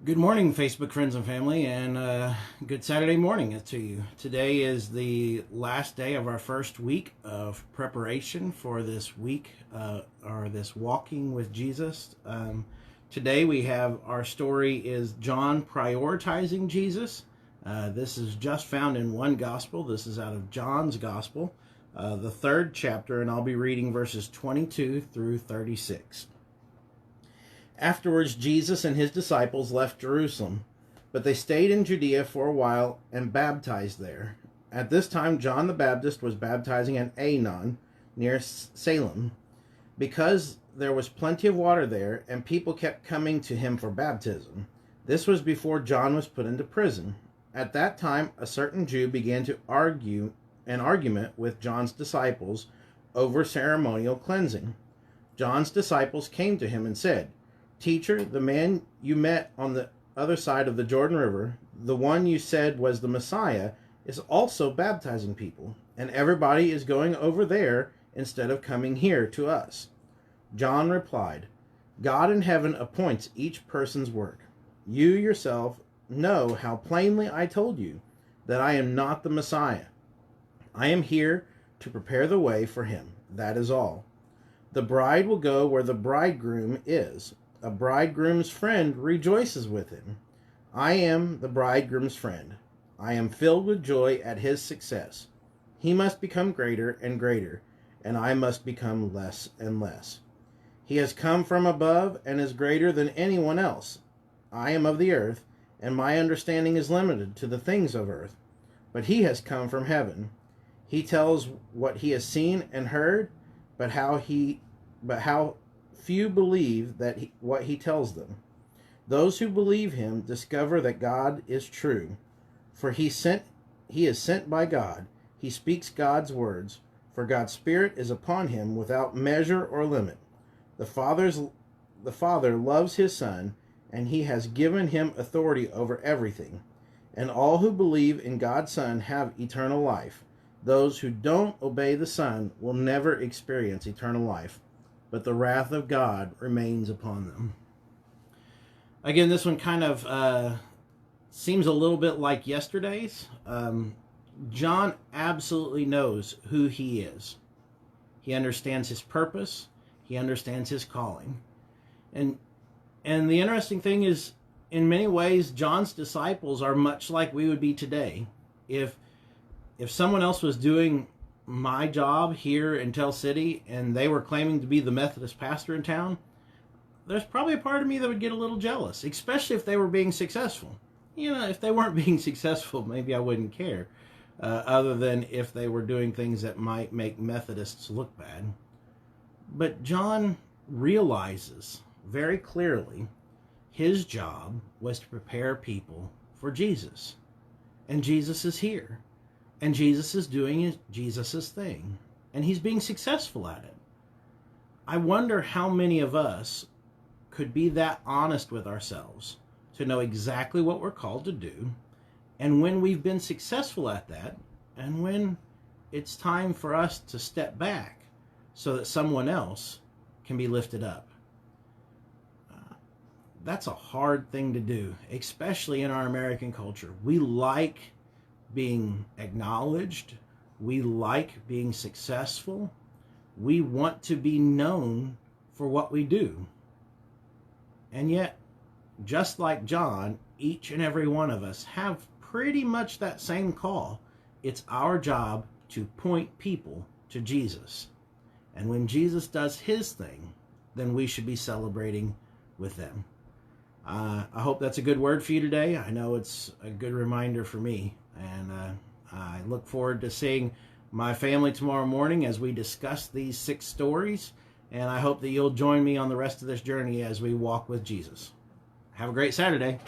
Good morning, Facebook friends and family, and good Saturday morning to you. Today is the last day of our first week of preparation for this week, or this walking with Jesus. Today we have our story is John prioritizing Jesus. This is just found in one gospel. This is out of John's gospel, the third chapter, and I'll be reading verses 22 through 36. Afterwards, Jesus and his disciples left Jerusalem, but they stayed in Judea for a while and baptized there. At this time, John the Baptist was baptizing at Aenon, near Salem, because there was plenty of water there, and people kept coming to him for baptism. This was before John was put into prison. At that time, a certain Jew began to argue an argument with John's disciples over ceremonial cleansing. John's disciples came to him and said, "Teacher, the man you met on the other side of the Jordan River, the one you said was the Messiah, is also baptizing people, and everybody is going over there instead of coming here to us." John replied, "God in heaven appoints each person's work. You yourself know how plainly I told you that I am not the Messiah. I am here to prepare the way for him. That is all. The bride will go where the bridegroom is. A bridegroom's friend rejoices with him. I am the bridegroom's friend. I am filled with joy at his success. He must become greater and greater, and I must become less and less. He has come from above and is greater than anyone else. I am of the earth, and my understanding is limited to the things of earth. But he has come from heaven. He tells what he has seen and heard, but how few believe what he tells them. Those who believe him discover that God is true, for he is sent by God. He speaks God's words, for God's Spirit is upon him without measure or limit. The Father loves his Son, and he has given him authority over everything. And all who believe in God's Son have eternal life. Those who don't obey the Son will never experience eternal life, but the wrath of God remains upon them." Again, this one kind of seems a little bit like yesterday's. John absolutely knows who he is. He understands his purpose. He understands his calling. And the interesting thing is, in many ways, John's disciples are much like we would be today. If someone else was doing my job here in Tell City and they were claiming to be the Methodist pastor in town, there's probably a part of me that would get a little jealous, especially if they were being successful. If they weren't being successful, maybe I wouldn't care, other than if they were doing things that might make Methodists look bad. But John realizes very clearly his job was to prepare people for Jesus. And Jesus is here. And Jesus is doing Jesus' thing. And he's being successful at it. I wonder how many of us could be that honest with ourselves to know exactly what we're called to do, and when we've been successful at that, and when it's time for us to step back so that someone else can be lifted up. That's a hard thing to do, especially in our American culture. We like being acknowledged. We like being successful. We want to be known for what we do. And yet, just like John, each and every one of us have pretty much that same call. It's our job to point people to Jesus. And when Jesus does his thing, then we should be celebrating with them. I hope that's a good word for you today. I know it's a good reminder for me. And I look forward to seeing my family tomorrow morning as we discuss these 6 stories. And I hope that you'll join me on the rest of this journey as we walk with Jesus. Have a great Saturday.